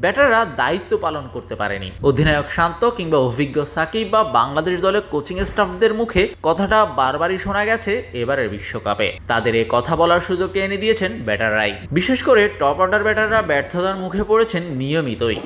ব্যাটাররা দায়িত্ব পালন করতে পারেনি। অধিনায়ক শান্ত কিংবা অভিজ্ঞ সাকিব বা বাংলাদেশ দলের কোচিং স্টাফদের মুখে কথাটা বারবারই শোনা গেছে এবারের বিশ্বকাপে। তাদের এ কথা বলার সুযোগটা এনে দিয়েছেন ব্যাটাররাই। বিশেষ করে টপ অর্ডার ব্যাটাররা ব্যর্থতার মুখে পড়েছেন নিয়মিতই।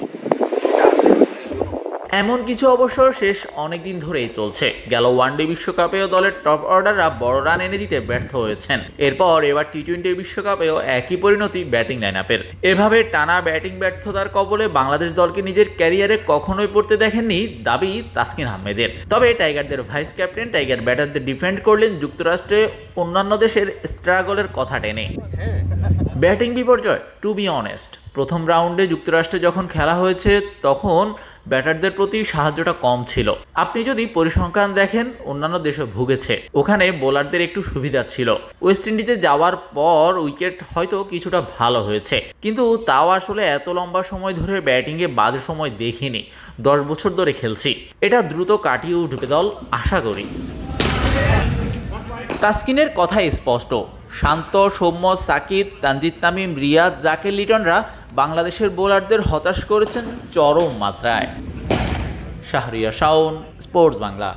এমন কিছু অবশ্য শেষ অনেকদিন ধরেই চলছে। গেল ওয়ানডে বিশ্বকাপেও দলের টপ অর্ডাররা বড় রান এনে দিতে ব্যর্থ হয়েছেন। এরপর এবার টি-20 বিশ্বকাপেও একই পরিণতি ব্যাটিং লাইনআপের। এভাবে টানা ব্যাটিং ব্যর্থতার কবলে বাংলাদেশ দলকে নিজের ক্যারিয়ারে কখনোই পড়তে দেখেননি দাবি তাসকিন আহমেদের। তবে টাইগারদের ভাইস ক্যাপ্টেন টাইগার ব্যাটারদের ডিফেন্ড করলেন যুক্তরাষ্ট্রে অন্যান্য দেশের স্ট্রাগলের কথা টেনে। ব্যাটিং বিপর্যয়, টু বি অনেস্ট, প্রথম রাউন্ডে যুক্তরাষ্ট্রে যখন খেলা হয়েছে তখন ব্যাটারদের প্রতি সাহায্যটা কম ছিল। আপনি যদি পরিসংখ্যান দেখেন অন্যান্য দেশে ভুগেছে, ওখানে বোলারদের একটু সুবিধা ছিল। ওয়েস্ট ইন্ডিজে যাওয়ার পর উইকেট হয়তো কিছুটা ভালো হয়েছে, কিন্তু তাও আসলে এত লম্বা সময় ধরে ব্যাটিংয়ে বাজে সময় দেখিনি। 10 বছর ধরে খেলছি, এটা দ্রুত কাটিয়ে উঠবে দল আশা করি। তাসকিনের কথাই স্পষ্ট, শান্ত, সৌম্য, সাকিব, তানজিদ তামিম, রিয়াদ, জাকের লিটনরা বাংলাদেশের বোলারদের হতাশ করেছেন চরম মাত্রায়। শাহরিয়ার শাওন, স্পোর্টস বাংলা।